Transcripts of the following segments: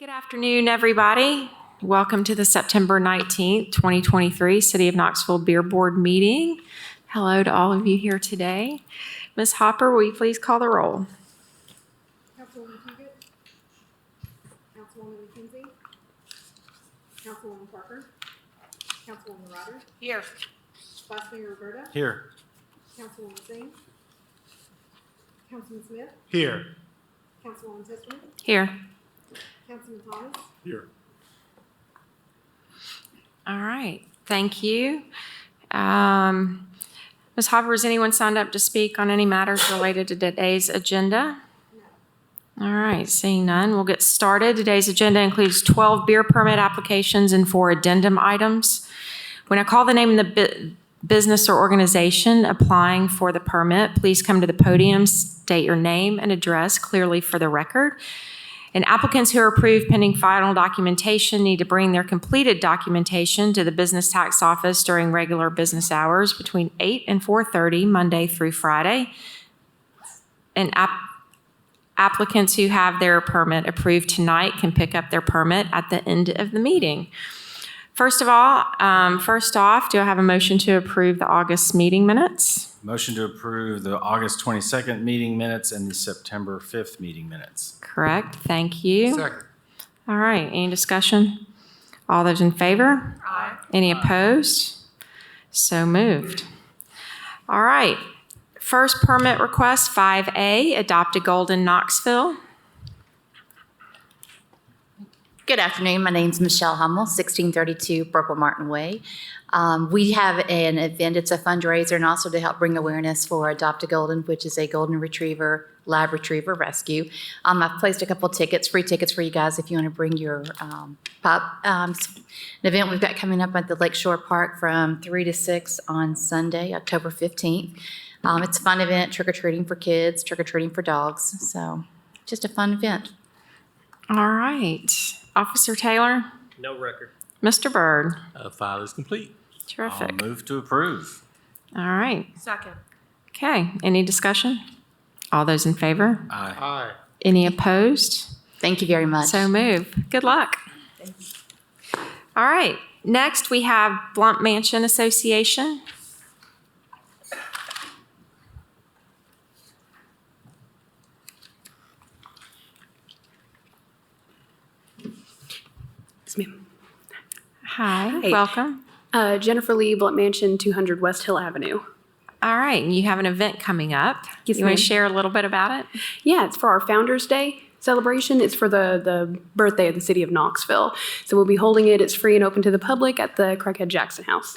Good afternoon, everybody. Welcome to the September 19th, 2023 City of Knoxville Beer Board meeting. Hello to all of you here today. Ms. Hopper, will you please call the roll? Councilwoman Puget, Councilwoman McKenzie, Councilwoman Parker, Councilwoman Ryder, Here. Vice Mayor Roberta, Here. Councilwoman Singh, Councilman Smith, Here. Councilwoman Tisterman, Here. Councilman Thomas, Here. All right, thank you. Ms. Hopper, has anyone signed up to speak on any matters related to today's agenda? All right, seeing none, we'll get started. Today's agenda includes 12 beer permit applications and 4 addendum items. When I call the name of the business or organization applying for the permit, please come to the podium, state your name and address clearly for the record. And applicants who are approved pending final documentation need to bring their completed documentation to the business tax office during regular business hours between 8 and 4:30, Monday through Friday. And applicants who have their permit approved tonight can pick up their permit at the end of the meeting. First off, do I have a motion to approve the August meeting minutes? Motion to approve the August 22nd meeting minutes and the September 5th meeting minutes. Correct, thank you. Second. All right, any discussion? All those in favor? Aye. Any opposed? So moved. All right, first permit request, 5A, Adopt a Golden Knoxville. Good afternoon. My name's Michelle Hummel, 1632 Purple Martin Way. We have an event. It's a fundraiser and also to help bring awareness for Adopt a Golden, which is a golden retriever, lab retriever rescue. I've placed a couple tickets, free tickets for you guys if you want to bring your pup. An event we've got coming up at the Lakeshore Park from 3 to 6 on Sunday, October 15th. It's a fun event, trick-or-treating for kids, trick-or-treating for dogs. So just a fun event. All right, Officer Taylor, No record. Mr. Byrd. File is complete. Terrific. I'll move to approve. All right, Second. okay, any discussion? All those in favor? Aye. Aye. Any opposed? Thank you very much. So moved. Good luck. All right, next we have Blunt Mansion Association. Yes, ma'am. Hi, Hey. welcome. Jennifer Lee, Blunt Mansion, 200 West Hill Avenue. All right, and you have an event coming up. Yes, You want ma'am. to share a little bit about it? Yeah, it's for our Founders Day celebration. It's for the birthday of the city of Knoxville. So we'll be holding it. It's free and open to the public at the Craighead Jackson House.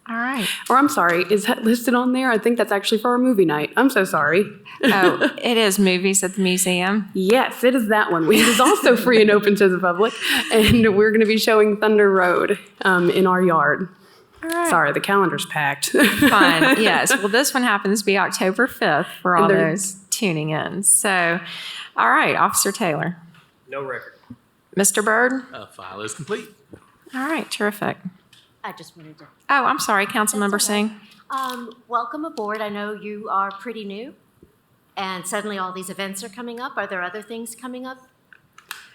All right. Or I'm sorry, is that listed on there? I think that's actually for our movie night. I'm so sorry. Oh, it is movies at the museum. Yes, it is that one. It is also free and open to the public. And we're going to be showing Thunder Road in our yard. All right. Sorry, the calendar's packed. Fun, yes. Well, this one happens to be October 5th for all And they're- those tuning in. So, all right, Officer Taylor. No record. Mr. Byrd? File is complete. All right, terrific. I just wanted to. Oh, I'm sorry, Councilmember That's all right. Singh. Welcome aboard. I know you are pretty new, and suddenly all these events are coming up. Are there other things coming up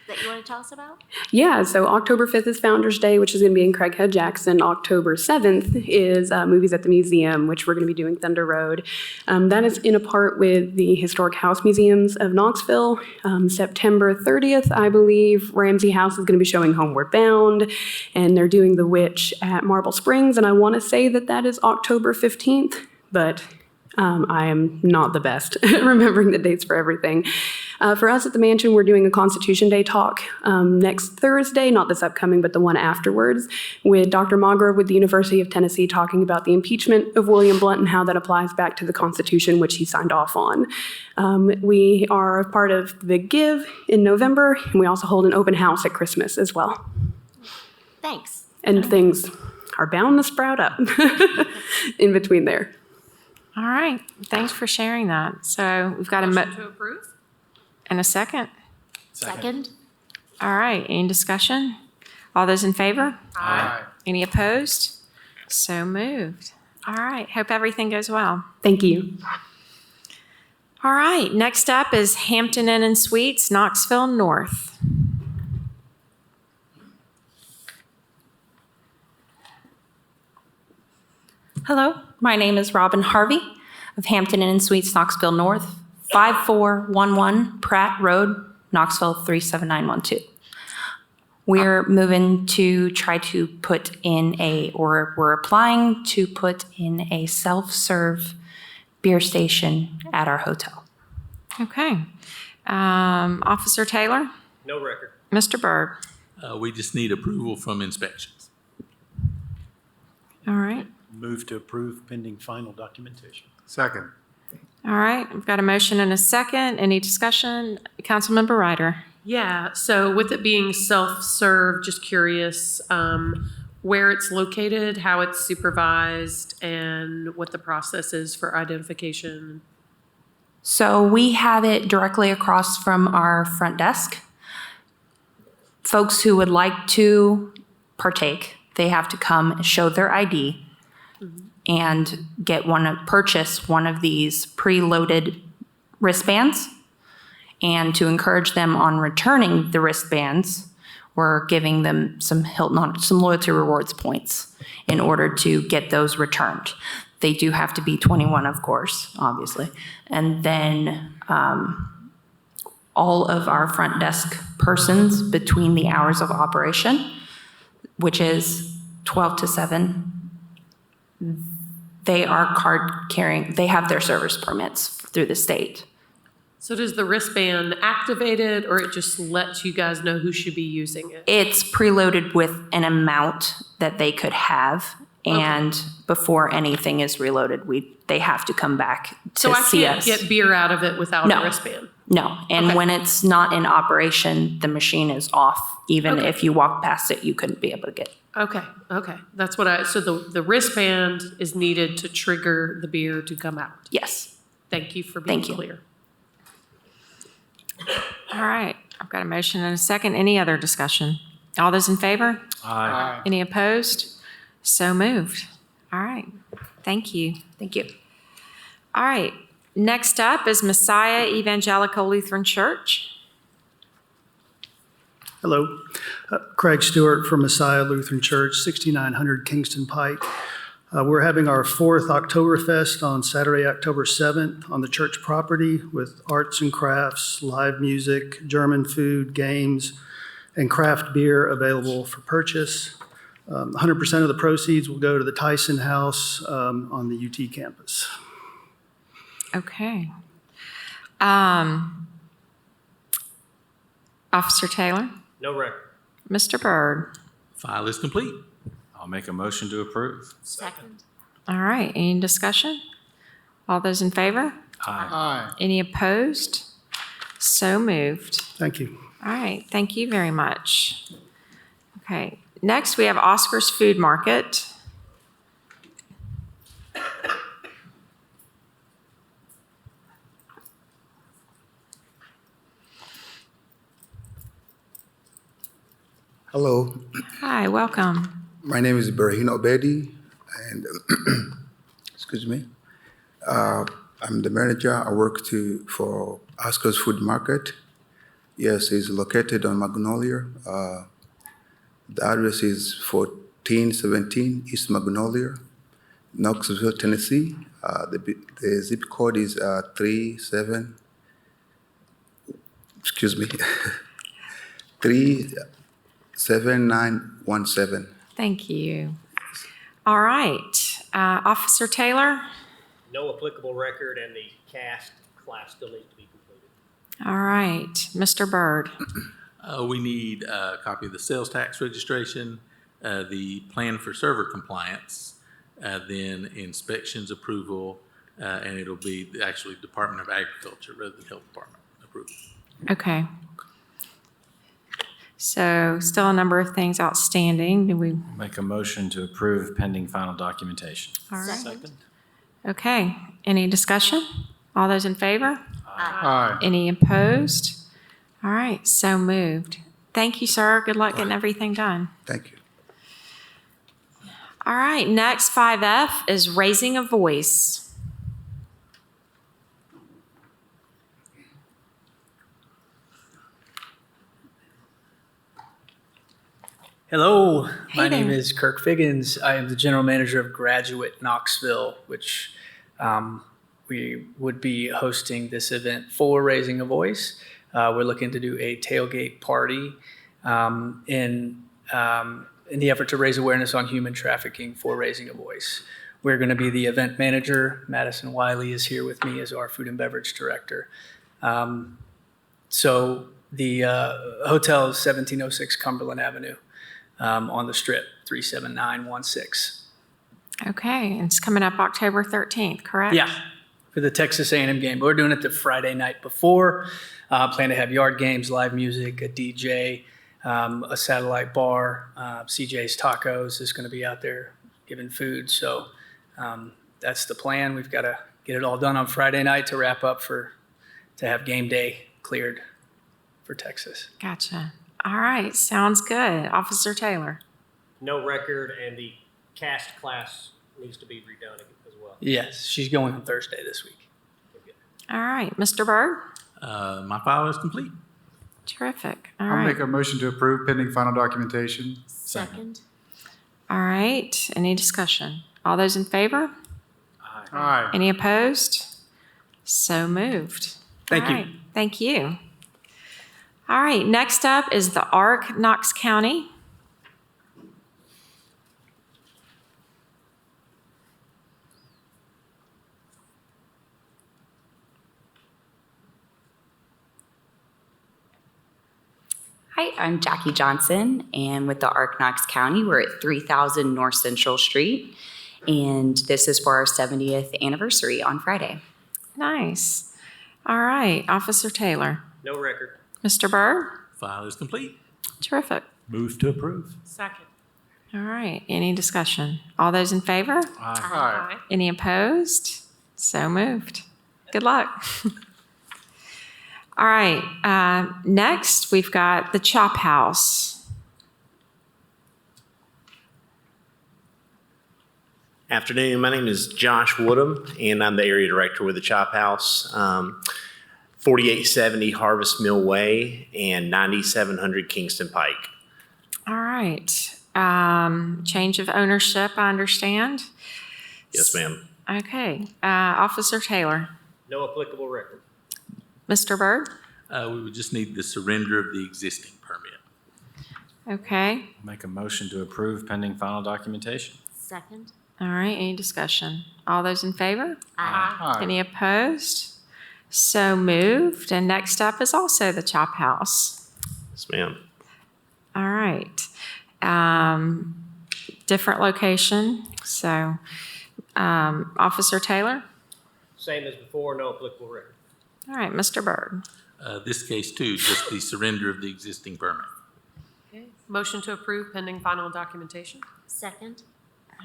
that you want to tell us about? Yeah, so October 5th is Founders Day, which is going to be in Craighead Jackson. October 7th is Movies at the Museum, which we're going to be doing Thunder Road. That is in a part with the Historic House Museums of Knoxville. September 30th, I believe, Ramsey House is going to be showing Homeward Bound, and they're doing The Witch at Marble Springs, and I want to say that that is October 15th, but I am not the best at remembering the dates for everything. For us at the mansion, we're doing a Constitution Day talk next Thursday, not this upcoming, but the one afterwards, with Dr. Magra with the University of Tennessee talking about the impeachment of William Blount and how that applies back to the Constitution, which he signed off on. We are a part of the Big Give in November, and we also hold an open house at Christmas as well. Thanks. And things are bound to sprout up in between there. All right, thanks for sharing that. So we've got a Motion to approve? and a second. Second? All right, any discussion? All those in favor? Aye. Any opposed? So moved. All right, hope everything goes well. Thank you. All right, next up is Hampton Inn and Suites, Knoxville North. Hello, my name is Robin Harvey of Hampton Inn and Suites, Knoxville North, 5411 Pratt Road, Knoxville 37912. We're moving to try to put in we're applying to put in a self-serve beer station at our hotel. Okay. Officer Taylor? No record. Mr. Byrd? We just need approval from inspections. All right. Move to approve pending final documentation. Second. All right. We've got a motion and a second. Any discussion? Councilmember Ryder? Yeah, so with it being self-serve, just curious where it's located, how it's supervised, and what the process is for identification. So we have it directly across from our front desk. Folks who would like to partake, they have to come and show their ID and purchase one of these preloaded wristbands. And to encourage them on returning the wristbands, we're giving them some loyalty rewards points in order to get those returned. They do have to be 21, of course, obviously. And then all of our front desk persons between the hours of operation, which is 12 to 7, they are card carrying, they have their service permits through the state. So does the wristband activate it, or it just lets you guys know who should be using it? It's preloaded with an amount that they could have, and before anything is reloaded, they have to come back to So I see can't us. get beer out of it without No. a wristband? No, and Okay. when it's not in operation, the machine is off. Even Okay. if you walk past it, you couldn't be able to get. Okay. That's what so the wristband is needed to trigger the beer to come out. Yes. Thank you for being Thank you. clear. All right. I've got a motion and a second. Any other discussion? All those in favor? Aye. Any opposed? So moved. All right. Thank you. Thank you. All right. Next up is Messiah Evangelical Lutheran Church. Hello, Craig Stewart from Messiah Lutheran Church, 6900 Kingston Pike. We're having our 4th Oktoberfest on Saturday, October 7th on the church property with arts and crafts, live music, German food, games, and craft beer available for purchase. 100% of the proceeds will go to the Tyson House on the UT campus. Okay. Officer Taylor? No record. Mr. Byrd? File is complete. I'll make a motion to approve. Second. All right. Any discussion? All those in favor? Aye. Any opposed? So moved. Thank you. All right, thank you very much. Okay, next we have Oscar's Food Market. Hello, Hi, welcome. my name is Brd R, and excuse me, I'm the manager. I work for Oscar's Food Market. Yes, it's located on Magnolia. The address is 1417 East Magnolia, Knoxville, Tennessee. The zip code is 37917. Thank you. All right, Officer Taylor? No applicable record, and the cast class still needs to be completed. All right, Mr. Byrd? We need a copy of the sales tax registration, the plan for server compliance, then inspections approval, and it'll be actually Department of Agriculture rather than Health Department approval. Okay. So still a number of things outstanding. Do we? Make a motion to approve pending final documentation. All right. Second. Okay, any discussion? All those in favor? Aye. Any opposed? All right, so moved. Thank you, sir. Good luck getting everything done. Thank you. All right, next 5F is Raising a Voice. Hello, Hey my name there. is Kirk Figgins. I am the general manager of Graduate Knoxville, which we would be hosting this event for Raising a Voice. We're looking to do a tailgate party in the effort to raise awareness on human trafficking for Raising a Voice. We're going to be the event manager. Madison Wiley is here with me as our food and beverage director. So the hotel is 1706 Cumberland Avenue. On the Strip, 37916. Okay, and it's coming up October 13th, correct? Yeah, for the Texas A&M game. We're doing it the Friday night before. Plan to have yard games, live music, a DJ, a satellite bar. CJ's Tacos is going to be out there giving food. So that's the plan. We've got to get it all done on Friday night to wrap up to have game day cleared for Texas. Gotcha. All right, sounds good. Officer Taylor. No record, and the cast class needs to be redone as well. Yes, she's going on Thursday this week. All right, Mr. Byrd. My file is complete. Terrific. All I'll right. make a motion to approve pending final documentation. Second. All right, any discussion? All those in favor? Aye. Any opposed? So moved. Thank All you. right, thank you. All right, next up is the ARC Knox County. Hi, I'm Jackie Johnson, and with the ARC Knox County, we're at 3000 North Central Street, and this is for our 70th anniversary on Friday. Nice. All right, Officer Taylor. No record. Mr. Byrd? File is complete. Terrific. Move to approve. Second. All right, any discussion? All those in favor? Aye. Any opposed? So moved. Good luck. All right, next we've got the Chop House. Afternoon, my name is Josh Woodham, and I'm the area director with the Chop House. 4870 Harvest Mill Way and 9700 Kingston Pike. All right, change of ownership, I understand. Yes, ma'am. Okay, Officer Taylor. No applicable record. Mr. Byrd? We would just need the surrender of the existing permit. Okay, Make a motion to approve pending final documentation. Second. all right, any discussion? All those in favor? Aye. Any opposed? So moved. And next up is also the Chop House. Yes, ma'am. All right. Different location. So, Officer Taylor? Same as before, no applicable record. All right, Mr. Byrd. This case too, just the surrender of the existing permit. Okay. Motion to approve pending final documentation. Second.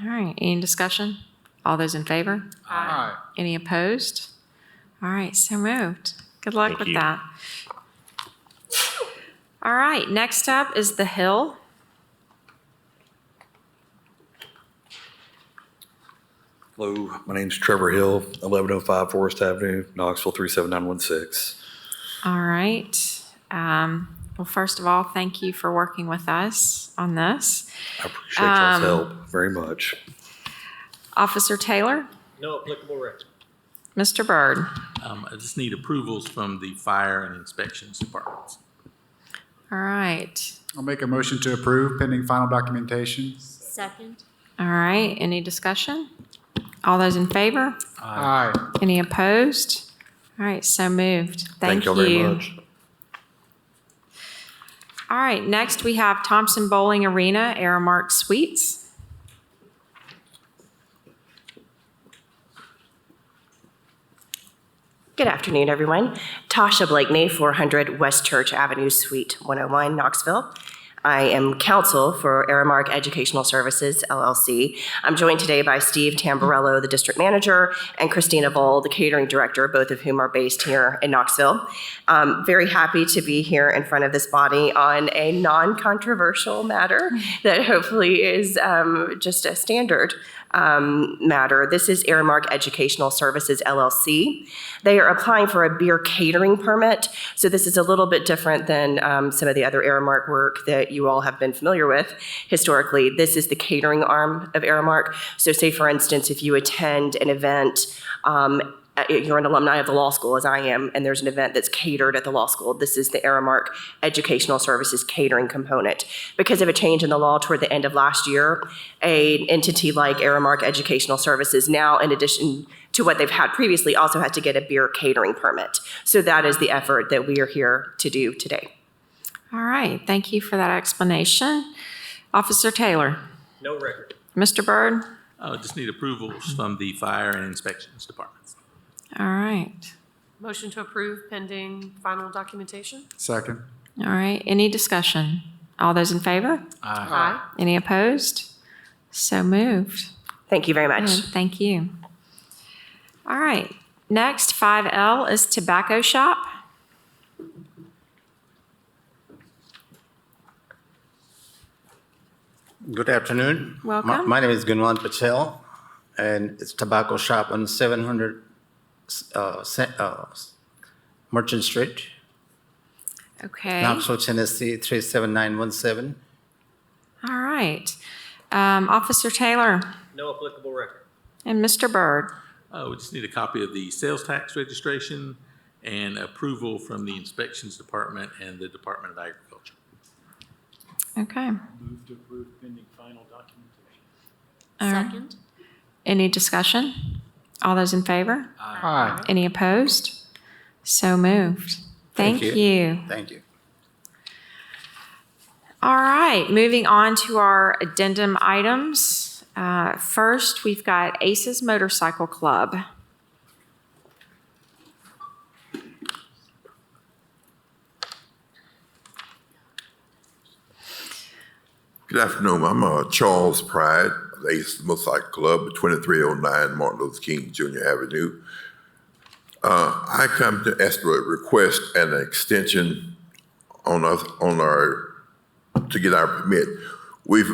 All right, any discussion? All those in favor? Aye. Any opposed? All right, so moved. Good luck Thank with you. that. All right, next up is the Hill. Hello, my name's Trevor Hill, 1105 Forest Avenue, Knoxville 37916. All right. Well, first of all, thank you for working with us on this. I appreciate y'all's help very much. Officer Taylor? No applicable record. Mr. Byrd? I just need approvals from the fire and inspections departments. All right. I'll make a motion to approve pending final documentation. Second. All right, any discussion? All those in favor? Aye. Any opposed? All right, so moved. Thank y'all very you. much. All right, next we have Thompson Bowling Arena, Aramark Suites. Good afternoon, everyone. Tasha Blakeney, 400 West Church Avenue, Suite 101, Knoxville. I am counsel for Aramark Educational Services, LLC. I'm joined today by Steve Tamburello, the district manager, and Christina Voll, the catering director, both of whom are based here in Knoxville. Very happy to be here in front of this body on a non-controversial matter that hopefully is just a standard matter. This is Aramark Educational Services LLC. They are applying for a beer catering permit. So this is a little bit different than some of the other Aramark work that you all have been familiar with historically. This is the catering arm of Aramark. So say, for instance, if you attend an event, you're an alumni of the law school, as I am, and there's an event that's catered at the law school. This is the Aramark Educational Services catering component. Because of a change in the law toward the end of last year, an entity like Aramark Educational Services now, in addition to what they've had previously, also has to get a beer catering permit. So that is the effort that we are here to do today. All right, thank you for that explanation. Officer Taylor. No record. Mr. Byrd. Just need approvals from the fire and inspections departments. All right. Motion to approve pending final documentation? Second. All right, any discussion? All those in favor? Aye. Any opposed? So moved. Thank you very much. Good, thank you. All right, next, 5L is Tobacco Shop. Good afternoon. Welcome. My name is Gunwan Patel, and it's Tobacco Shop on 700 Merchant Street, Okay. Knoxville, Tennessee, 37917. All right. Officer Taylor No applicable record. and Mr. Byrd. We just need a copy of the sales tax registration and approval from the inspections department and the Department of Agriculture. Okay. Move to approve pending final documentation. All right. Second? Any discussion? All those in favor? Aye. Any opposed? So moved. Thank you. Thank you. All right, moving on to our addendum items. First, we've got Aces Motorcycle Club. Good afternoon. I'm Charles Pride of the Ace Motorcycle Club, 2309 Martin Luther King Jr. Avenue. I come to ask for a request and an extension on to get our permit. We've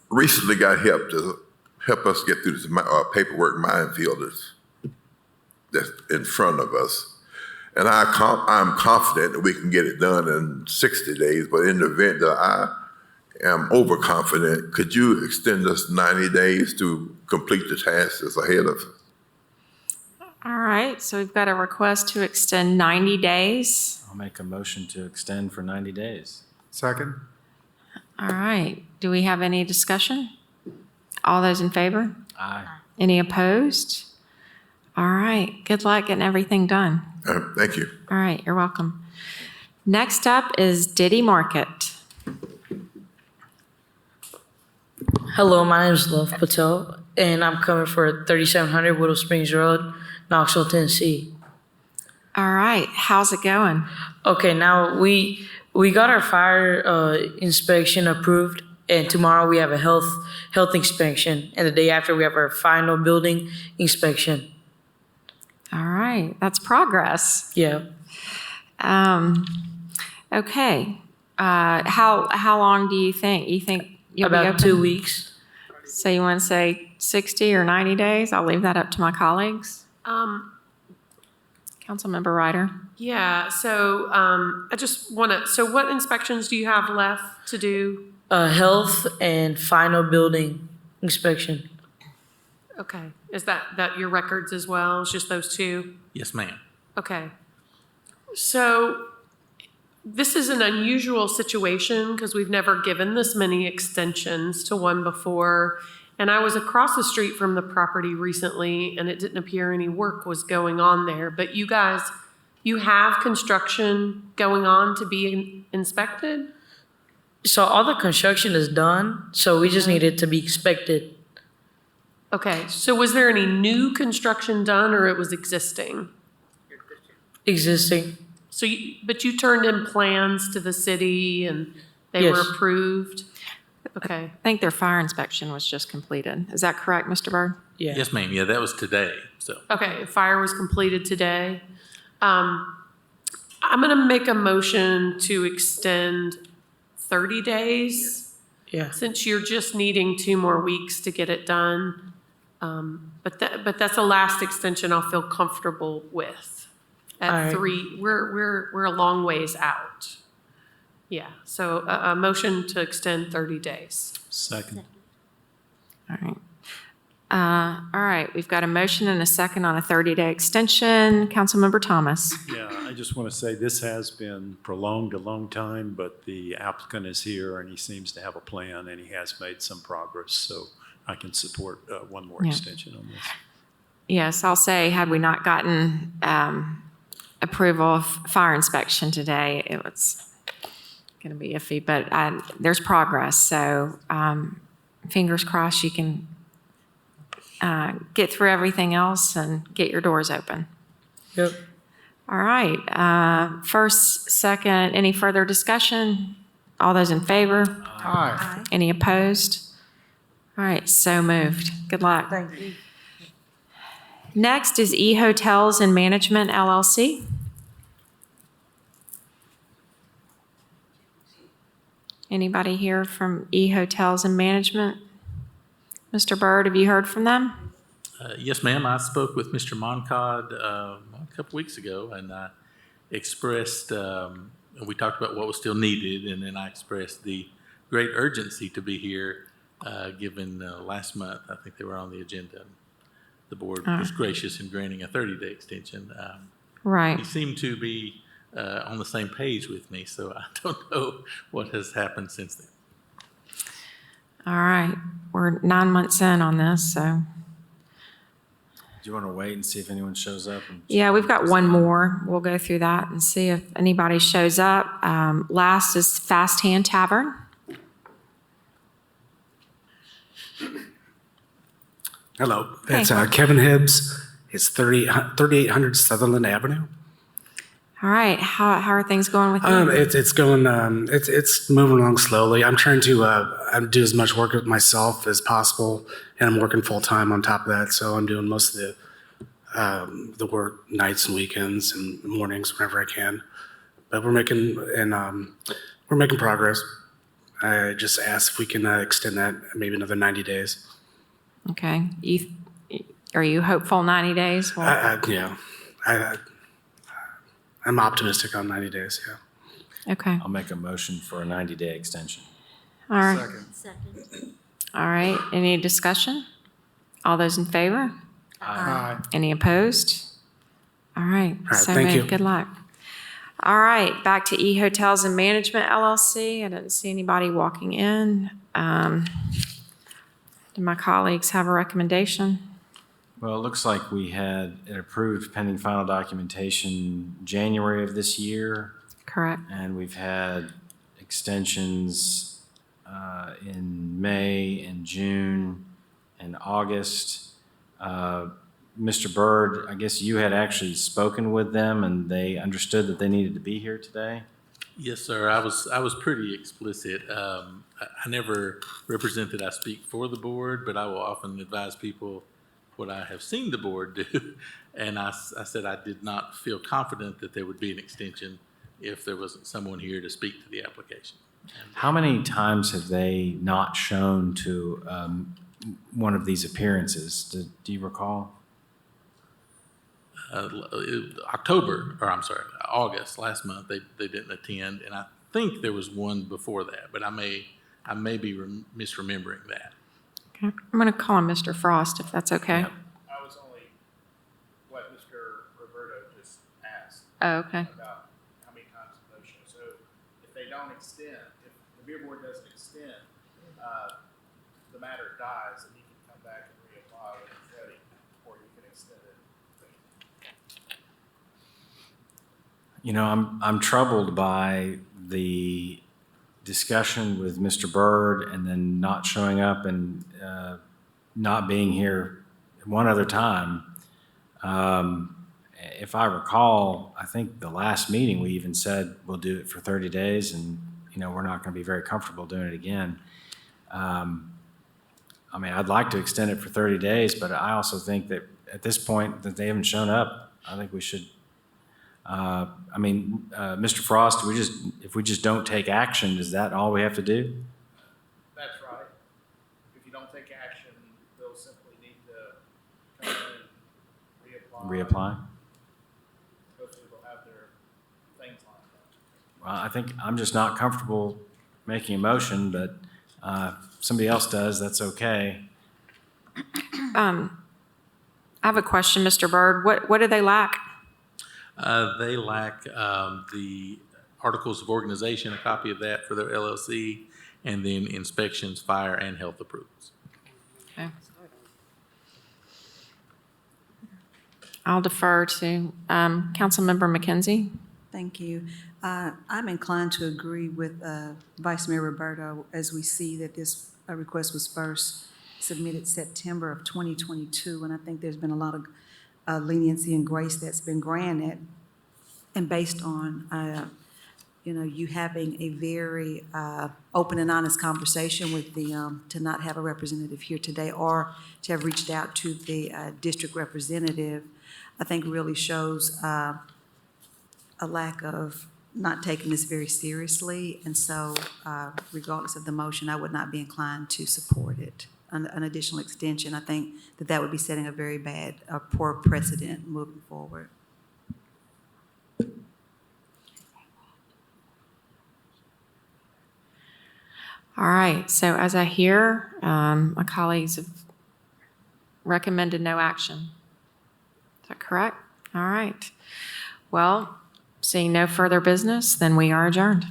recently got help to help us get through this paperwork minefield that's in front of us. And I'm confident that we can get it done in 60 days, but in the event that I am overconfident, could you extend us 90 days to complete the task that's ahead of us? All right, so we've got a request to extend 90 days. I'll make a motion to extend for 90 days. Second. All right, do we have any discussion? All those in favor? Aye. Any opposed? All right, good luck getting everything done. Thank you. All right, you're welcome. Next up is Diddy Market. Hello, my name is Love Patel, and I'm coming for 3700 Willow Springs Road, Knoxville, Tennessee. All right, how's it going? Okay, now we got our fire inspection approved, and tomorrow we have a health inspection, and the day after we have our final building inspection. All right, that's progress. Yeah. Okay. How long do you think? You think you'll be About open? 2 weeks. So you want to say 60 or 90 days? I'll leave that up to my colleagues. Councilmember Ryder. Yeah, so I just want to, so what inspections do you have left to do? Health and final building inspection. Okay, is that your records as well? It's just those two? Yes, ma'am. Okay. So this is an unusual situation because we've never given this many extensions to one before. And I was across the street from the property recently and it didn't appear any work was going on there. But you guys, you have construction going on to be inspected? So all the construction is done, so we just need it to be inspected. Okay, so was there any new construction done or it was existing? Existing. So, but you turned in plans to the city and they were Yes. approved? Okay. I think their fire inspection was just completed. Is that correct, Mr. Byrd? Yeah. Yes, ma'am. Yeah, that was today, so. Okay, fire was completed today. I'm gonna make a motion to extend 30 days. Yeah. Since you're just needing 2 more weeks to get it done. But that's the last extension I'll feel comfortable with. All At right. 3, we're a long ways out. Yeah, so a motion to extend 30 days. Second. All right. All right, we've got a motion and a second on a 30-day extension. Councilmember Thomas. Yeah, I just want to say this has been prolonged a long time, but the applicant is here and he seems to have a plan and he has made some progress. So I can support one more Yeah. extension on this. Yes, I'll say, had we not gotten approval of fire inspection today, it was going to be iffy, but there's progress. So fingers crossed you can get through everything else and get your doors open. Yep. All right. First, second, any further discussion? All those in favor? Aye. Any opposed? All right, so moved. Good luck. Thank you. Next is E Hotels and Management LLC. Anybody here from E Hotels and Management? Mr. Brd, have you heard from them? Yes, ma'am. I spoke with Mr. Moncod a couple weeks ago, and I expressed, we talked about what was still needed, and then I expressed the great urgency to be here, given last month, I think they were on the agenda. The board was gracious in granting a 30-day extension. Right. He seemed to be on the same page with me, so I don't know what has happened since then. All right, we're 9 months in on this, so. Do you want to wait and see if anyone shows up? Yeah, we've got one more. We'll go through that and see if anybody shows up. Last is Fast Hand Tavern. Hello, Hey. it's Kevin Hibbs. It's 3800 Sutherland Avenue. All right, how are things going with you? It's going. It's moving along slowly. I'm trying to do as much work with myself as possible, and I'm working full time on top of that. So I'm doing most of the work nights and weekends and mornings whenever I can. But we're making progress. I just asked if we can extend that maybe another 90 days. Okay, are you hopeful 90 days? Yeah, I'm optimistic on 90 days. Yeah. Okay. I'll make a motion for a 90-day extension. All right. Second. All right, any discussion? All those in favor? Aye. Any opposed? All right, right, so thank moved. you. Good luck. All right, back to E Hotels and Management LLC. I didn't see anybody walking in. Do my colleagues have a recommendation? Well, it looks like we had it approved pending final documentation January of this year. Correct. And we've had extensions in May and June and August. Mr. Brd, I guess you had actually spoken with them and they understood that they needed to be here today? Yes, sir. I was pretty explicit. I never represent that I speak for the board, but I will often advise people what I have seen the board do. And I said I did not feel confident that there would be an extension if there wasn't someone here to speak to the application. How many times have they not shown to one of these appearances? Do you recall? August, last month, they didn't attend, and I think there was one before that, but I may be misremembering that. Okay, I'm going to call on Mr. Frost if that's okay. I was only what Mr. Roberto just asked. Oh, okay. About how many times the motion. So if they don't extend, if the beer board doesn't extend, the matter dies and you can come back and reapply when it's ready, or you can extend it. You know, I'm troubled by the discussion with Mr. Brd and then not showing up and not being here one other time. If I recall, I think the last meeting we even said we'll do it for 30 days and, you know, we're not going to be very comfortable doing it again. I mean, I'd like to extend it for 30 days, but I also think that at this point that they haven't shown up, I think we should Mr. Frost, if we just don't take action, is that all we have to do? That's right. If you don't take action, they'll simply need to reapply? Hopefully they'll have their things lined up. Well, I think I'm just not comfortable making a motion, but if somebody else does, that's okay. I have a question, Mr. Byrd. What do they lack? They lack the articles of organization, a copy of that for their LLC, and then inspections, fire, and health approvals. Okay. I'll defer to Councilmember McKenzie. Thank you. I'm inclined to agree with Vice Mayor Roberto as we see that this request was first submitted September of 2022, and I think there's been a lot of leniency and grace that's been granted, and based on you having a very open and honest conversation with them, to not have a representative here today or to have reached out to the district representative, I think really shows a lack of not taking this very seriously. And so regardless of the motion, I would not be inclined to support it. An additional extension, I think that would be setting a very bad, poor precedent moving forward. All right, so as I hear, my colleagues have recommended no action. Is that correct? All right. Well, seeing no further business, then we are adjourned.